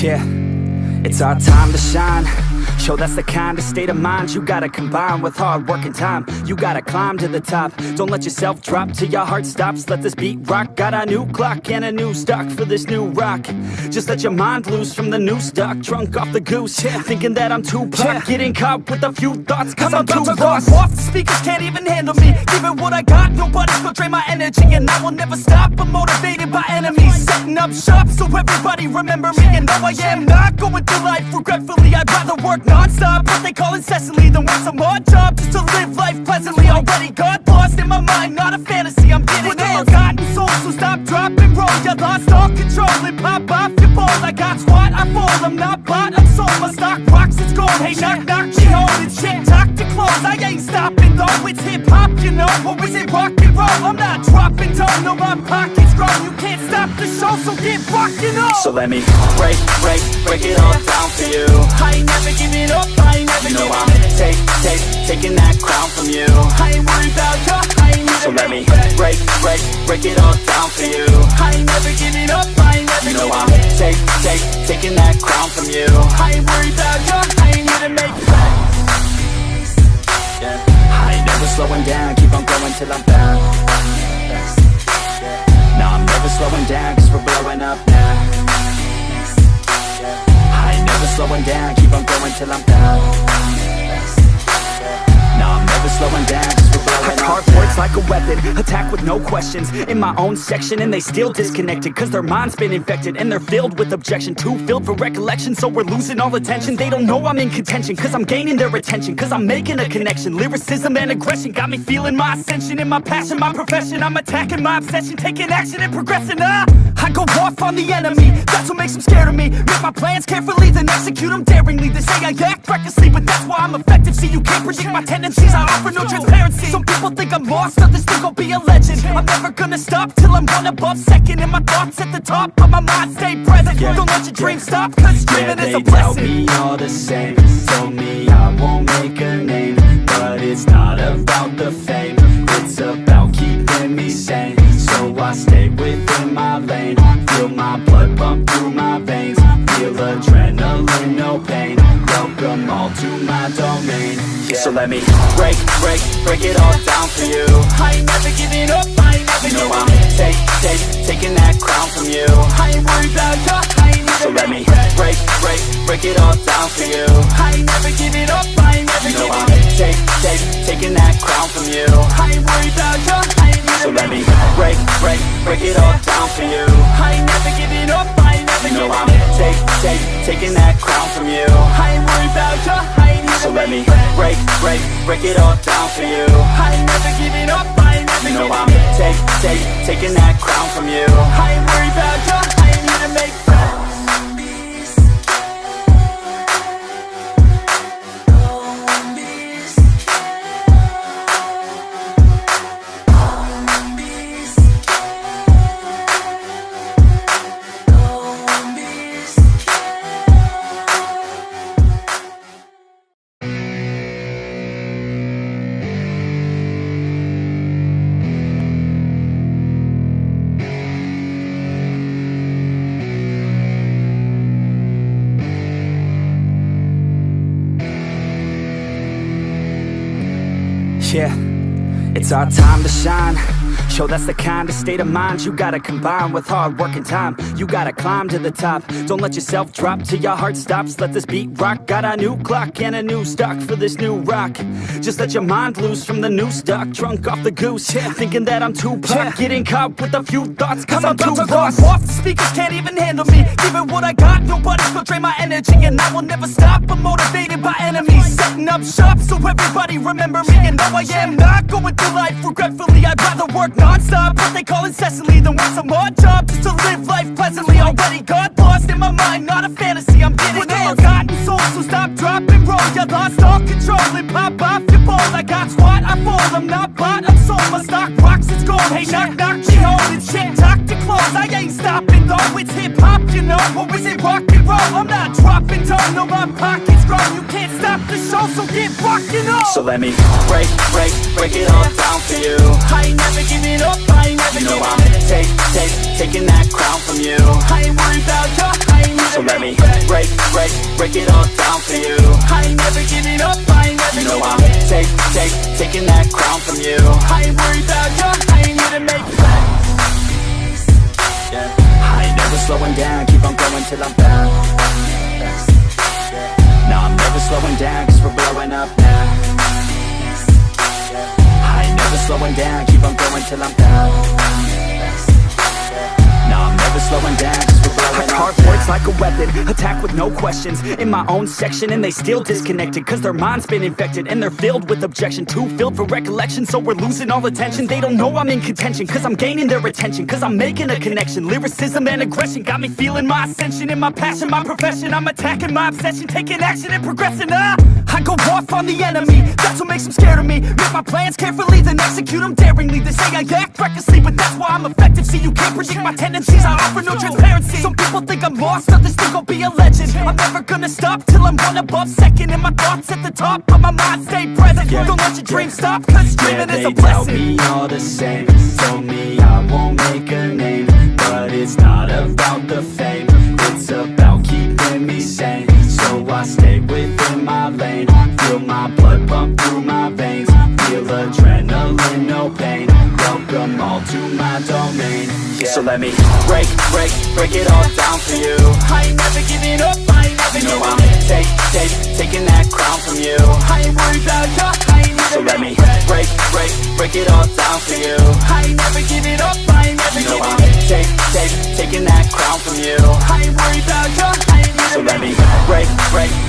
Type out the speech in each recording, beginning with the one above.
Yeah, it's our time to shine. Yo, that's the kind of state of mind you gotta combine with hard work and time. You gotta climb to the top. Don't let yourself drop till your heart stops. Let this beat rock. Got a new clock and a new stock for this new rock. Just let your mind loose from the new stock. Drunk off the goose, yeah. Thinking that I'm too pop. Getting caught with a few thoughts cause I'm too lost. Off, the speakers can't even handle me. Give it what I got, nobody's gonna drain my energy. And I will never stop, I'm motivated by enemies. Setting up shop so everybody remember me. And no, I am not going through life regretfully. I'd rather work non-stop, what they call incessantly, than work some more job just to live life pleasantly. Already got lost in my mind, not a fantasy, I'm getting with a forgotten soul. So stop, drop, and roll. You lost all control and pop off your ball. I got squat, I fall, I'm not bought, I'm sold. My stock rocks, it's gold. Hey, knock, knock, she holding shit, talk to close. I ain't stopping though, it's hip-hop, you know. Or is it rock and roll? I'm not dropping, don't know my pocket's grown. You can't stop the show, so get rockin' on. So let me break it all down for you. I ain't never giving up, I ain't never giving up. Taking that crown from you. I ain't worried about you, I ain't never. So let me break it all down for you. I ain't never giving up, I ain't never giving up. Taking that crown from you. I ain't worried about you, I ain't here to make friends. Yeah. I ain't never slowing down, keep on going till I'm down. No, I'm never slowing down cause we're blowing up now. I ain't never slowing down, keep on going till I'm down. No, I'm never slowing down cause we're blowing up. I carve words like a weapon, attack with no questions. In my own section and they still disconnected cause their mind's been infected and they're filled with objection. Too filled for recollection so we're losing all attention. They don't know I'm in contention cause I'm gaining their attention. Cause I'm making a connection. Lyricism and aggression got me feeling my ascension. In my passion, my profession, I'm attacking my obsession. Taking action and progressing. I go off on the enemy, that's what makes them scared of me. Make my plans carefully, then execute them daringly. They say I act recklessly, but that's why I'm effective. See, you can't predict my tendencies, I offer no transparency. Some people think I'm lost, others think I'll be a legend. I'm never gonna stop till I'm one above second. And my thoughts at the top, but my mind stay present. Don't let your dreams stop, cause dreaming is a blessing. They tell me all the same, told me I won't make a name. But it's not about the fame, it's about keeping me sane. So I stay within my lane, feel my blood pump through my veins. Feel adrenaline, no pain, welcome all to my domain. Yeah. So let me break it all down for you. I ain't never giving up, I ain't never giving up. Taking that crown from you. I ain't worried about you, I ain't never. So let me break it all down for you. I ain't never giving up, I ain't never giving up. Taking that crown from you. I ain't worried about you, I ain't never. So let me break it all down for you. I ain't never giving up, I ain't never giving up. Taking that crown from you. I ain't worried about you, I ain't never. So let me break it all down for you. I ain't never giving up, I ain't never giving up. Taking that crown from you. I ain't worried about you, I ain't here to make friends. Yeah, it's our time to shine. Yo, that's the kind of state of mind you gotta combine with hard work and time. You gotta climb to the top. Don't let yourself drop till your heart stops. Let this beat rock. Got a new clock and a new stock for this new rock. Just let your mind loose from the new stock. Drunk off the goose, yeah. Thinking that I'm too pop. Getting caught with a few thoughts cause I'm too lost. Off, the speakers can't even handle me. Give it what I got, nobody's gonna drain my energy. And I will never stop, I'm motivated by enemies. Setting up shop so everybody remember me. And no, I am not going through life regretfully. I'd rather work non-stop, what they call incessantly, than work some more job just to live life pleasantly. Already got lost in my mind, not a fantasy, I'm getting with a forgotten soul. So stop, drop, and roll. You lost all control and pop off your ball. I got squat, I fall, I'm not bought, I'm sold. My stock rocks, it's gold. Hey, knock, knock, she holding shit, talk to close. I ain't stopping though, it's hip-hop, you know. Or is it rock and roll? I'm not dropping, don't know my pocket's grown. You can't stop the show, so get rockin' on. So let me break it all down for you. I ain't never giving up, I ain't never giving up. Taking that crown from you. I ain't worried about you, I ain't So let me break it all down for you. I ain't never giving up, I ain't never giving up. Taking that crown from you. I ain't worried about you, I ain't here to make plans. Yeah. I ain't never slowing down, keep on going till I'm found. No, I'm never slowing down, cause we're blowing up now. I ain't never slowing down, keep on going till I'm down. No, I'm never slowing down, cause we're blowing up. Hard words like a weapon, attack with no questions. In my own section and they still disconnected, cause their mind's been infected and they're filled with objection. Too filled for recollection, so we're losing all attention. They don't know I'm in contention, cause I'm gaining their attention. Cause I'm making a connection, lyricism and aggression got me feeling my ascension. In my passion, my profession, I'm attacking my obsession, taking action and progressing. I go off on the enemy, that's what makes them scared of me. Make my plans carefully, then execute them daringly. They say I act recklessly, but that's why I'm effective. See, you can't predict my tendencies, I offer no transparency. Some people think I'm lost, others think I'll be a legend. I'm never gonna stop till I'm one above second. And my thoughts at the top, but my mind stay present. Don't let your dreams stop, cause dreaming is a blessing. They tell me all the same, told me I won't make a name. But it's not about the fame, it's about keeping me sane. So I stay within my lane, feel my blood pump through my veins. Feel adrenaline, no pain, welcome all to my domain. Yeah. So let me break it all down for you. I ain't never giving up, I ain't never giving up. Taking that crown from you. I ain't worried about you, I ain't never. So let me break it all down for you. I ain't never giving up, I ain't never giving up. Taking that crown from you. I ain't worried about you, I ain't never. So let me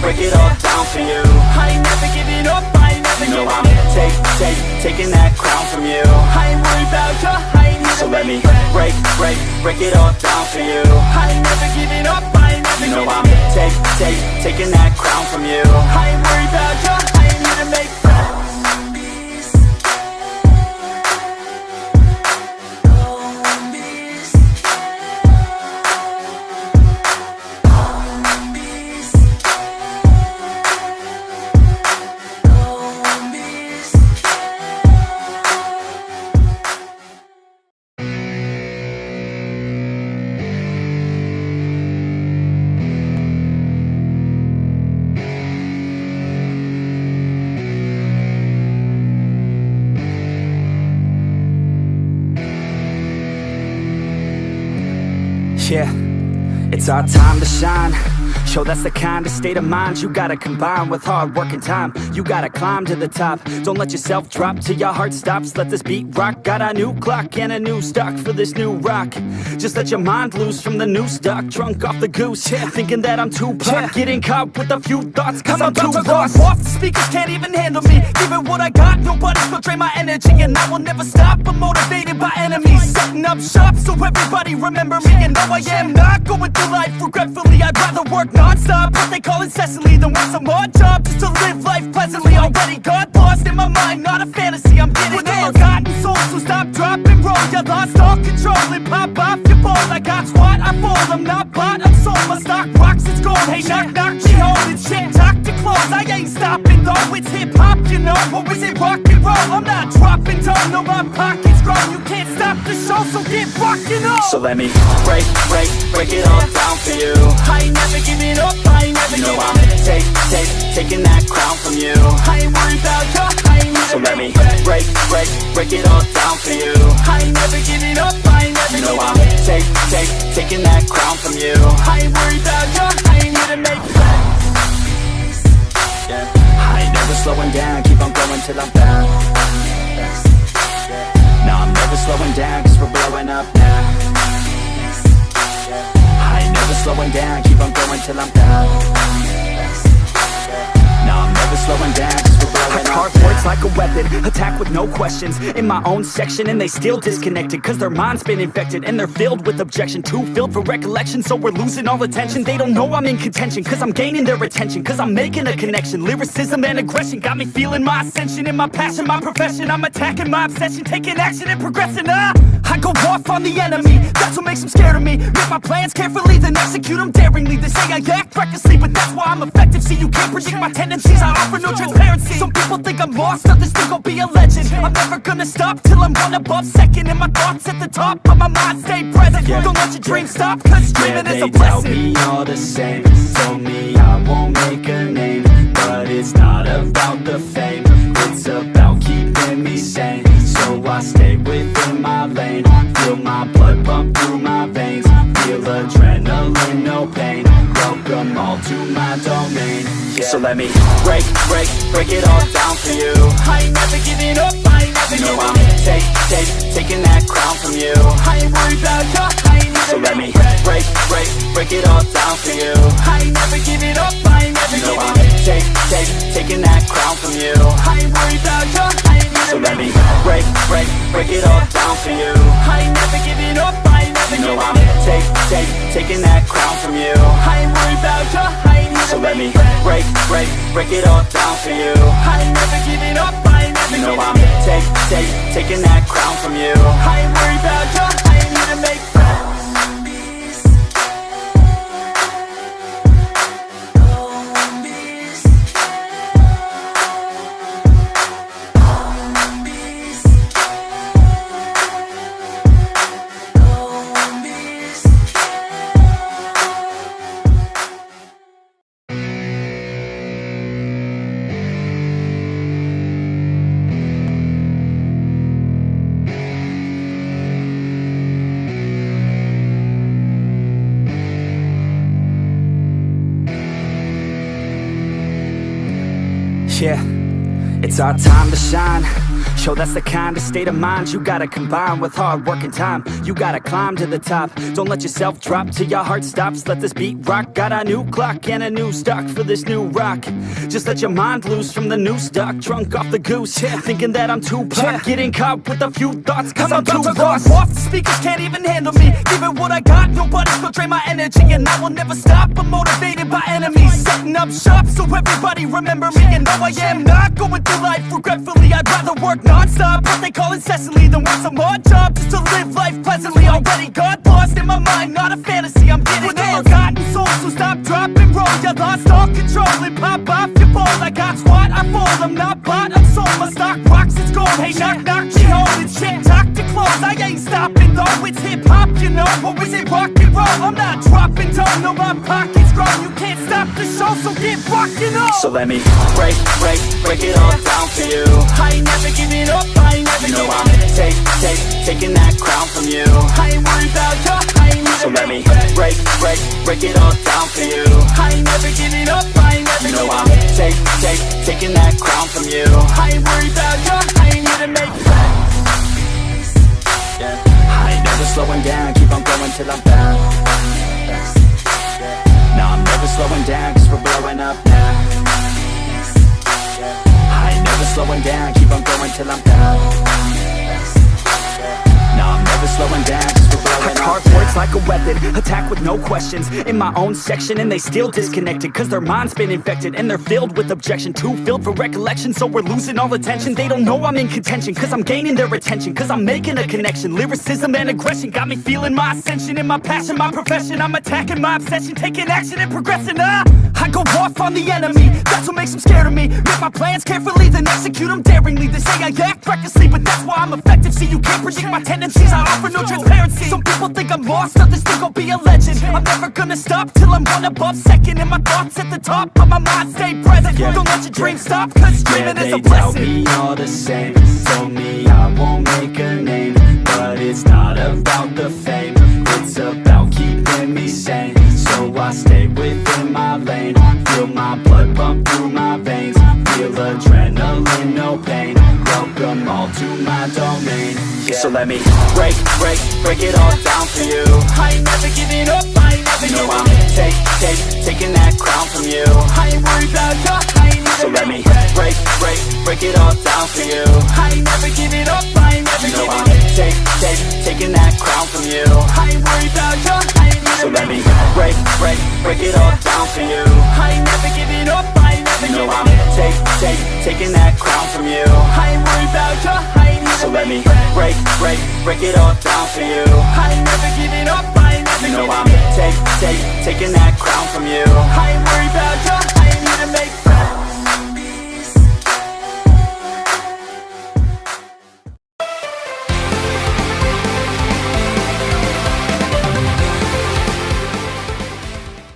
break it all down for you. I ain't never giving up, I ain't never giving up. Taking that crown from you. I ain't worried about you, I ain't never. So let me break it all down for you. I ain't never giving up, I ain't never giving up. Taking that crown from you. I ain't worried about you, I ain't here to make friends. Yeah, it's our time to shine. Show that's the kind of state of mind you gotta combine with hard work and time. You gotta climb to the top. Don't let yourself drop till your heart stops. Let this beat rock. Got a new clock and a new stock for this new rock. Just let your mind loose from the new stock. Drunk off the goose, yeah. Thinking that I'm too pop. Getting caught with a few thoughts cause I'm too lost. Off, the speakers can't even handle me. Giving what I got, nobody's gonna drain my energy. And I will never stop, I'm motivated by enemies. Setting up shop so everybody remember me. And no, I am not going through life regretfully. I'd rather work non-stop, what they call incessantly, than work some odd job just to live life pleasantly. Already got lost in my mind, not a fantasy, I'm getting with a forgotten soul. So stop, drop, and roll. You lost all control and pop off your ball. I got squat, I fall, I'm not bought, I'm sold. My stock rocks, it's gold. Hey, knock, knock, she holding shit, talk to close. I ain't stopping though, it's hip-hop, you know. Or is it rock and roll? I'm not dropping down, no, my pocket's grown. You can't stop the show, so get rockin' on. So let me break it all down for you. I ain't never giving up, I ain't never giving up. Taking that crown from you. I ain't worried about you, I ain't never. So let me break it all down for you. I ain't never giving up, I ain't never giving up. Taking that crown from you. I ain't worried about you, I ain't here to make friends. Yeah. I ain't never slowing down, keep on going till I'm found. No, I'm never slowing down, cause we're blowing up now. I ain't never slowing down, keep on going till I'm down. No, I'm never slowing down, cause we're blowing up. Hard words like a weapon, attack with no questions. In my own section and they still disconnected, cause their mind's been infected and they're filled with objection. Too filled for recollection, so we're losing all attention. They don't know I'm in contention, cause I'm gaining their attention. Cause I'm making a connection, lyricism and aggression got me feeling my ascension. In my passion, my profession, I'm attacking my obsession, taking action and progressing. I go off on the enemy, that's what makes them scared of me. Make my plans carefully, then execute them daringly. They say I act recklessly, but that's why I'm effective. See, you can't predict my tendencies, I offer no transparency. Some people think I'm lost, others think I'll be a legend. I'm never gonna stop till I'm one above second. And my thoughts at the top, but my mind stay present. Don't let your dreams stop, cause dreaming is a blessing. They tell me all the same, told me I won't make a name, but it's not about the fame, it's about keeping me sane. So I stay within my lane, feel my blood pump through my veins, feel adrenaline, no pain, welcome all to my domain. So let me break it all down for you. I ain't never giving up, I ain't never You know giving I'm taking that crown from you. I ain't worried about ya, I ain't So even let me break it all down for you. I ain't never giving up, I ain't never You know giving I'm taking that crown from you. I ain't worried about ya, I ain't So even let me break it all down for you. I ain't never giving up, I ain't never You know giving I'm taking that crown from you. I ain't worried about ya, I ain't even So let me break it all down for you. I ain't never giving up, I ain't never You know giving I'm taking that crown from you. I ain't worried about ya, I ain't need to make friends. Yeah, it's our time to shine. Yo, that's the kind of state of mind you gotta combine with hard work and time. You gotta climb to the top. Don't let yourself drop till your heart stops. Let this beat rock. Got a new clock and a new stock for this new rock. Just let your mind loose from the new stock. Drunk off the goose, thinking that I'm too pop. Getting caught with a few thoughts cause I'm too lost. Off, the speakers can't even handle me. Giving what I got, nobody's gonna drain my energy. And I will never stop, I'm motivated by enemies. Setting up shop so everybody remember me. And no, I am not going through life regretfully. I'd rather work non-stop, what they call incessantly, than work some odd job just to live life pleasantly. Already got lost in my mind, not a fantasy, I'm getting with a forgotten soul. So stop, drop, and roll. You lost all control and pop off your ball. I got squat, I fall, I'm not bought, I'm sold. My stock rocks, it's gold. Hey, knock, knock, she holding shit, talk to close. I ain't stopping though, it's hip-hop, you know. Or is it rock and roll? I'm not dropping down, no, my pocket's grown. You can't stop the show, so get rockin' on. So let me break it all down for you. I ain't never giving up, I ain't never You know giving I'm taking that crown from you. I ain't worried about ya, I ain't need So to let make me friends. break it all down for you. I ain't never giving up, I ain't never You know giving I'm taking that crown from you. I ain't worried about ya, I ain't need to make friends. I ain't never slowing down, keep on going till I'm found. No, I'm never slowing down, cause we're blowing up now. I ain't never slowing down, keep on going till I'm down. No, I'm never slowing down, cause we're blowing up. Cardboard's like a weapon, attack with no questions. In my own section and they still disconnected, cause their mind's been infected and they're filled with objection. Too filled for recollection, so we're losing all attention. They don't know I'm in contention, cause I'm gaining their attention, cause I'm making a connection. Lyricism and aggression got me feeling my ascension. In my passion, my profession, I'm attacking my obsession, taking action and progressing. I go off on the enemy, that's what makes them scared of me. Make my plans carefully, then execute them daringly. They say I act recklessly, but that's why I'm effective. See, you can't predict my tendencies, I offer no transparency. Some people think I'm lost, others think I'll be a legend. I'm never gonna stop till I'm one above second. And my thoughts at the top, but my mind stay present. Don't let your dreams stop, cause dreaming is a blessing. They tell me all the same, told me I won't make a name, but it's not about the fame, it's about keeping me sane. So I stay within my lane, feel my blood pump through my veins, feel adrenaline, no pain, welcome all to my domain. So let me break it all down for you. I ain't never giving up, I ain't never You know giving I'm taking that crown from you. I ain't worried about ya, I ain't need So to let make me friends. break it all down for you. I ain't never giving up, I ain't never You know giving I'm taking that crown from you. I ain't worried about ya, I ain't need So to let make me break it all down for you. I ain't never giving up, I ain't never You know giving I'm taking that crown from you. I ain't worried about ya, I ain't need So to let make me friends. break it all down for you. I ain't never giving up, I ain't never You know giving I'm taking that crown from you. I ain't worried about